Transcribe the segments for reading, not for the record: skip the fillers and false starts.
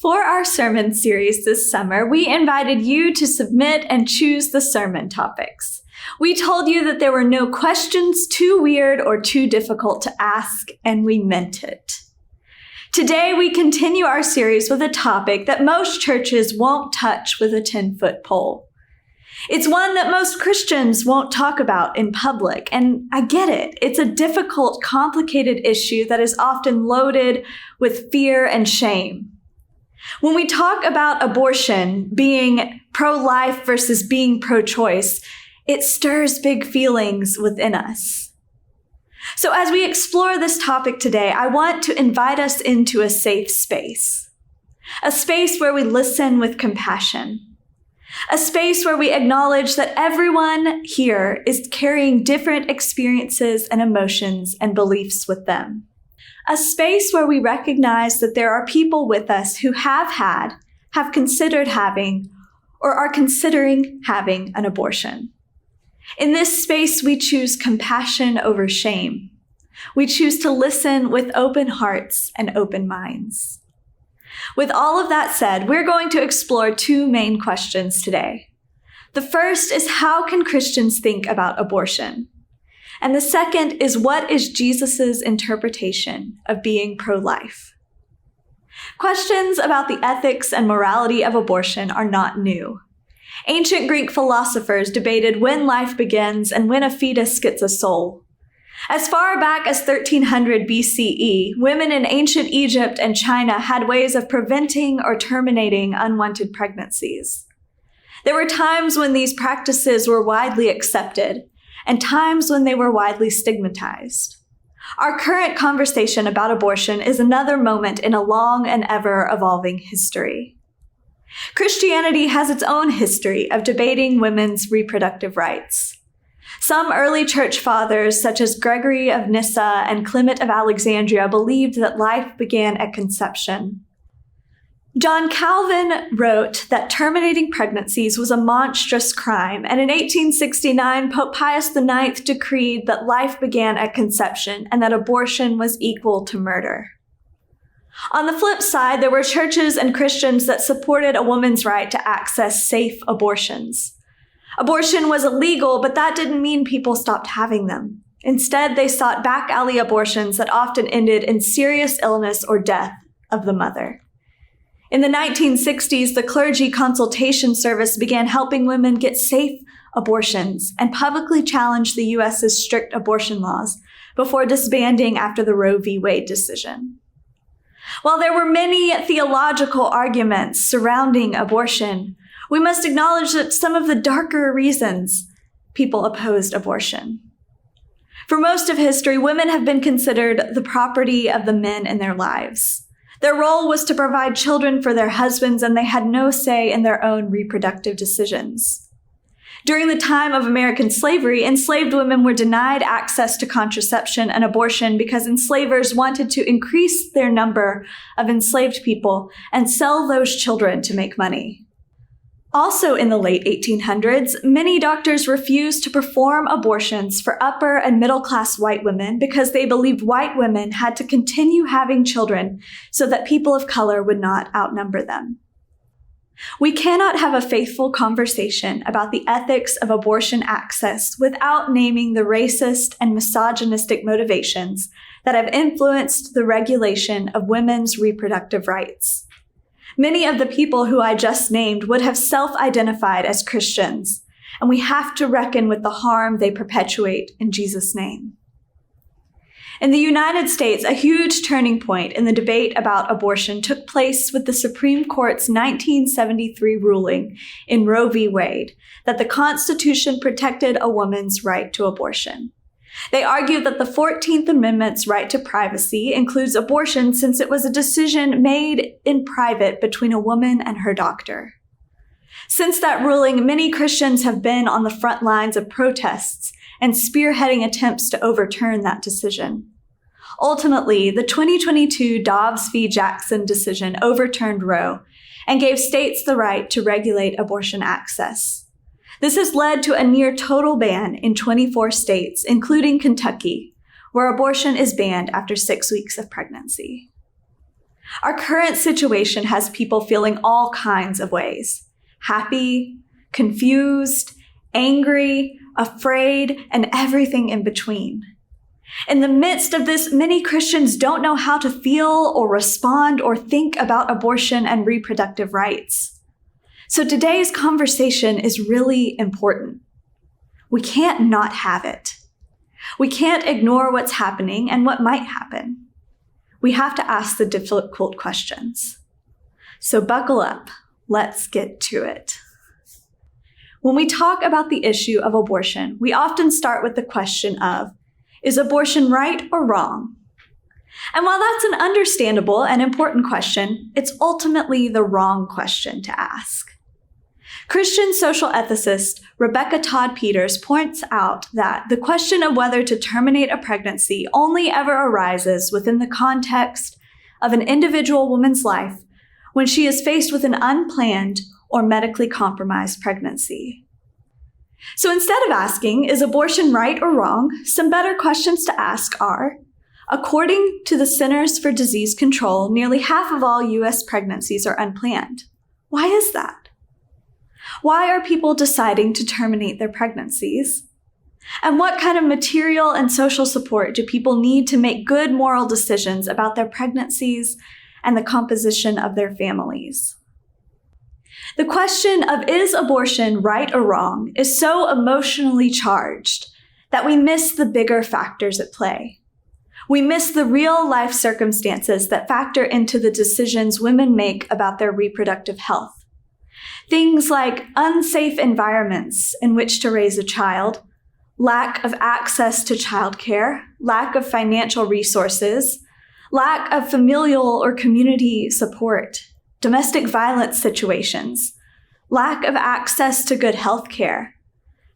For our sermon series this summer, we invited you to submit and choose the sermon topics. We told you that there were no questions too weird or too difficult to ask, and we meant it. Today, we continue our series with a topic that most churches won't touch with a 10-foot pole. It's one that most Christians won't talk about in public, and I get it. It's a difficult, complicated issue that is often loaded with fear and shame. When we talk about abortion being pro-life versus being pro-choice, it stirs big feelings within us. So as we explore this topic today, I want to invite us into a safe space. A space where we listen with compassion. A space where we acknowledge that everyone here is carrying different experiences and emotions and beliefs with them. A space where we recognize that there are people with us who have had, have considered having, or are considering having an abortion. In this space, we choose compassion over shame. We choose to listen with open hearts and open minds. With all of that said, we're going to explore two main questions today. The first is, how can Christians think about abortion? And the second is, what is Jesus' interpretation of being pro-life? Questions about the ethics and morality of abortion are not new. Ancient Greek philosophers debated when life begins and when a fetus gets a soul. As far back as 1300 BCE, women in ancient Egypt and China had ways of preventing or terminating unwanted pregnancies. There were times when these practices were widely accepted, and times when they were widely stigmatized. Our current conversation about abortion is another moment in a long and ever-evolving history. Christianity has its own history of debating women's reproductive rights. Some early church fathers, such as Gregory of Nyssa and Clement of Alexandria, believed that life began at conception. John Calvin wrote that terminating pregnancies was a monstrous crime, and in 1869, Pope Pius IX decreed that life began at conception and that abortion was equal to murder. On the flip side, there were churches and Christians that supported a woman's right to access safe abortions. Abortion was illegal, but that didn't mean people stopped having them. Instead, they sought back alley abortions that often ended in serious illness or death of the mother. In the 1960s, the clergy consultation service began helping women get safe abortions and publicly challenged the U.S.'s strict abortion laws before disbanding after the Roe v. Wade decision. While there were many theological arguments surrounding abortion, we must acknowledge that some of the darker reasons people opposed abortion. For most of history, women have been considered the property of the men in their lives. Their role was to provide children for their husbands, and they had no say in their own reproductive decisions. During the time of American slavery, enslaved women were denied access to contraception and abortion because enslavers wanted to increase their number of enslaved people and sell those children to make money. Also in the late 1800s, many doctors refused to perform abortions for upper and middle-class white women because they believed white women had to continue having children so that people of color would not outnumber them. We cannot have a faithful conversation about the ethics of abortion access without naming the racist and misogynistic motivations that have influenced the regulation of women's reproductive rights. Many of the people who I just named would have self-identified as Christians, and we have to reckon with the harm they perpetuate in Jesus' name. In the United States, a huge turning point in the debate about abortion took place with the Supreme Court's 1973 ruling in Roe v. Wade that the Constitution protected a woman's right to abortion. They argued that the 14th Amendment's right to privacy includes abortion since it was a decision made in private between a woman and her doctor. Since that ruling, many Christians have been on the front lines of protests and spearheading attempts to overturn that decision. Ultimately, the 2022 Dobbs v. Jackson decision overturned Roe and gave states the right to regulate abortion access. This has led to a near total ban in 24 states, including Kentucky, where abortion is banned after 6 weeks of pregnancy. Our current situation has people feeling all kinds of ways: happy, confused, angry, afraid, and everything in between. In the midst of this, many Christians don't know how to feel or respond or think about abortion and reproductive rights. So today's conversation is really important. We can't not have it. We can't ignore what's happening and what might happen. We have to ask the difficult questions. So buckle up. Let's get to it. When we talk about the issue of abortion, we often start with the question of, is abortion right or wrong? And while that's an understandable and important question, it's ultimately the wrong question to ask. Christian social ethicist Rebecca Todd Peters points out that the question of whether to terminate a pregnancy only ever arises within the context of an individual woman's life when she is faced with an unplanned or medically compromised pregnancy. So instead of asking, is abortion right or wrong, some better questions to ask are, according to the Centers for Disease Control, nearly half of all U.S. pregnancies are unplanned. Why is that? Why are people deciding to terminate their pregnancies? And what kind of material and social support do people need to make good moral decisions about their pregnancies and the composition of their families? The question of is abortion right or wrong is so emotionally charged that we miss the bigger factors at play. We miss the real life circumstances that factor into the decisions women make about their reproductive health. Things like unsafe environments in which to raise a child, lack of access to childcare, lack of financial resources, lack of familial or community support, domestic violence situations, lack of access to good health care,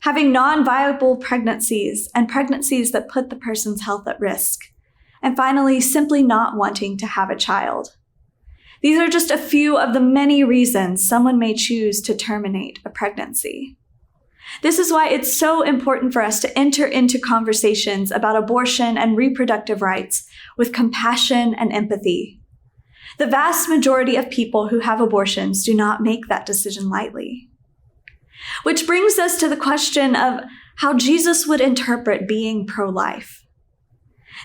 having non-viable pregnancies and pregnancies that put the person's health at risk, and finally, simply not wanting to have a child. These are just a few of the many reasons someone may choose to terminate a pregnancy. This is why it's so important for us to enter into conversations about abortion and reproductive rights with compassion and empathy. The vast majority of people who have abortions do not make that decision lightly. Which brings us to the question of how Jesus would interpret being pro-life.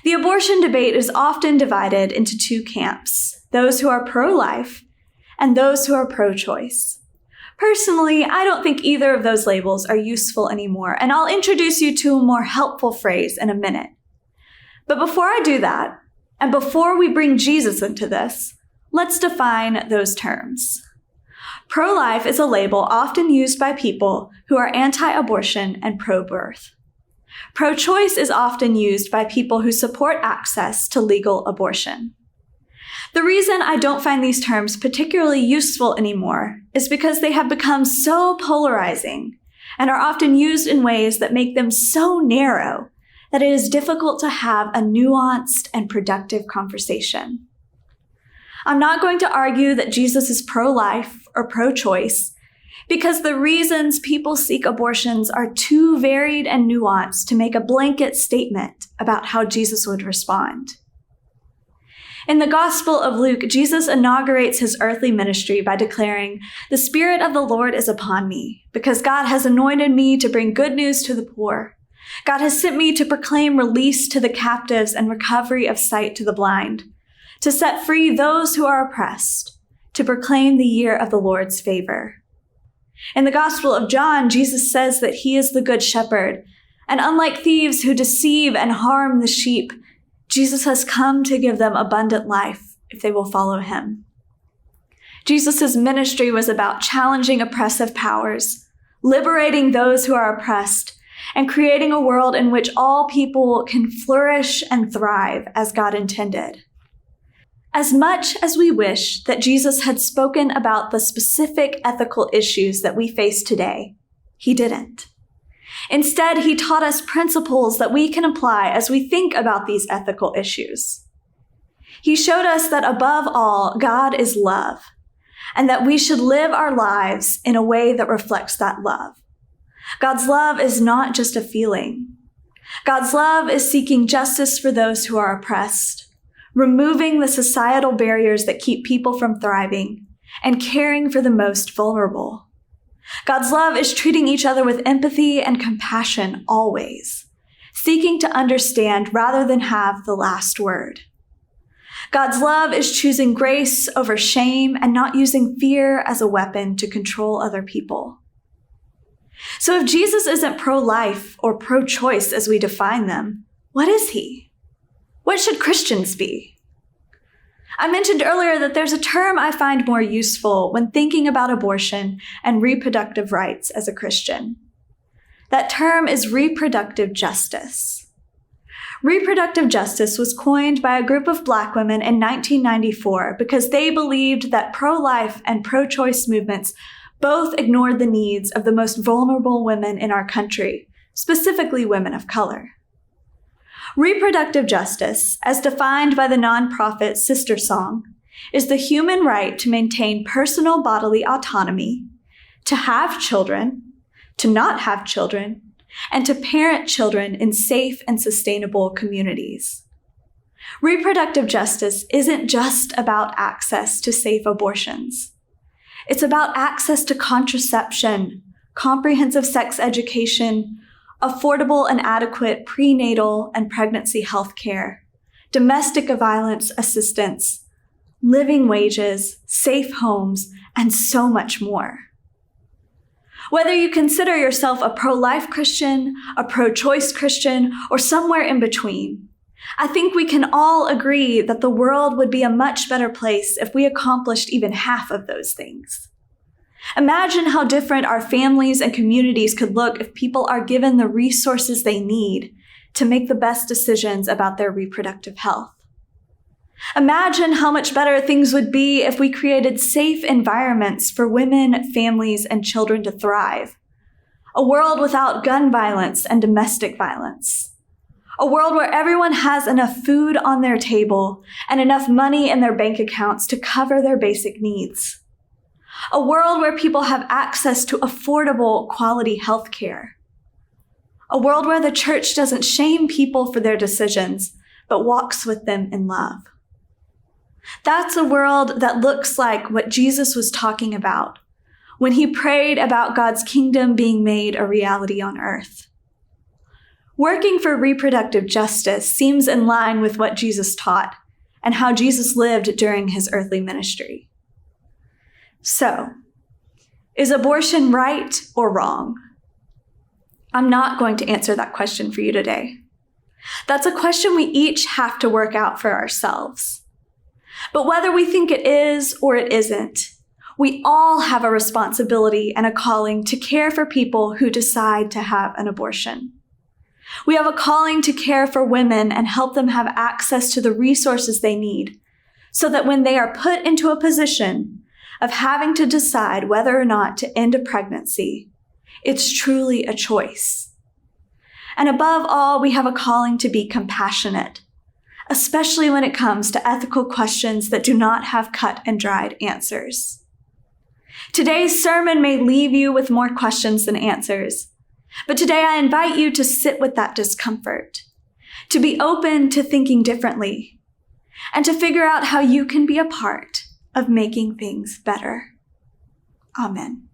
The abortion debate is often divided into two camps: those who are pro-life and those who are pro-choice. Personally, I don't think either of those labels are useful anymore, and I'll introduce you to a more helpful phrase in a minute. But before I do that, and before we bring Jesus into this, let's define those terms. Pro-life is a label often used by people who are anti-abortion and pro-birth. Pro-choice is often used by people who support access to legal abortion. The reason I don't find these terms particularly useful anymore is because they have become so polarizing and are often used in ways that make them so narrow that it is difficult to have a nuanced and productive conversation. I'm not going to argue that Jesus is pro-life or pro-choice because the reasons people seek abortions are too varied and nuanced to make a blanket statement about how Jesus would respond. In the Gospel of Luke, Jesus inaugurates his earthly ministry by declaring, "The Spirit of the Lord is upon me, because God has anointed me to bring good news to the poor. God has sent me to proclaim release to the captives and recovery of sight to the blind, to set free those who are oppressed, to proclaim the year of the Lord's favor." In the Gospel of John, Jesus says that he is the good shepherd, and unlike thieves who deceive and harm the sheep, Jesus has come to give them abundant life if they will follow him. Jesus' ministry was about challenging oppressive powers, liberating those who are oppressed, and creating a world in which all people can flourish and thrive as God intended. As much as we wish that Jesus had spoken about the specific ethical issues that we face today, he didn't. Instead, he taught us principles that we can apply as we think about these ethical issues. He showed us that above all, God is love, and that we should live our lives in a way that reflects that love. God's love is not just a feeling. God's love is seeking justice for those who are oppressed, removing the societal barriers that keep people from thriving, and caring for the most vulnerable. God's love is treating each other with empathy and compassion always, seeking to understand rather than have the last word. God's love is choosing grace over shame and not using fear as a weapon to control other people. So if Jesus isn't pro-life or pro-choice as we define them, what is he? What should Christians be? I mentioned earlier that there's a term I find more useful when thinking about abortion and reproductive rights as a Christian. That term is reproductive justice. Reproductive justice was coined by a group of Black women in 1994 because they believed that pro-life and pro-choice movements both ignored the needs of the most vulnerable women in our country, specifically women of color. Reproductive justice, as defined by the nonprofit Sister Song, is the human right to maintain personal bodily autonomy, to have children, to not have children, and to parent children in safe and sustainable communities. Reproductive justice isn't just about access to safe abortions. It's about access to contraception, comprehensive sex education, affordable and adequate prenatal and pregnancy health care, domestic violence assistance, living wages, safe homes, and so much more. Whether you consider yourself a pro-life Christian, a pro-choice Christian, or somewhere in between, I think we can all agree that the world would be a much better place if we accomplished even half of those things. Imagine how different our families and communities could look if people are given the resources they need to make the best decisions about their reproductive health. Imagine how much better things would be if we created safe environments for women, families, and children to thrive. A world without gun violence and domestic violence. A world where everyone has enough food on their table and enough money in their bank accounts to cover their basic needs. A world where people have access to affordable, quality health care. A world where the church doesn't shame people for their decisions, but walks with them in love. That's a world that looks like what Jesus was talking about when he prayed about God's kingdom being made a reality on earth. Working for reproductive justice seems in line with what Jesus taught and how Jesus lived during his earthly ministry. So, is abortion right or wrong? I'm not going to answer that question for you today. That's a question we each have to work out for ourselves. But whether we think it is or it isn't, we all have a responsibility and a calling to care for people who decide to have an abortion. We have a calling to care for women and help them have access to the resources they need so that when they are put into a position of having to decide whether or not to end a pregnancy, it's truly a choice. And above all, we have a calling to be compassionate, especially when it comes to ethical questions that do not have cut and dried answers. Today's sermon may leave you with more questions than answers, but today I invite you to sit with that discomfort, to be open to thinking differently, and to figure out how you can be a part of making things better. Amen.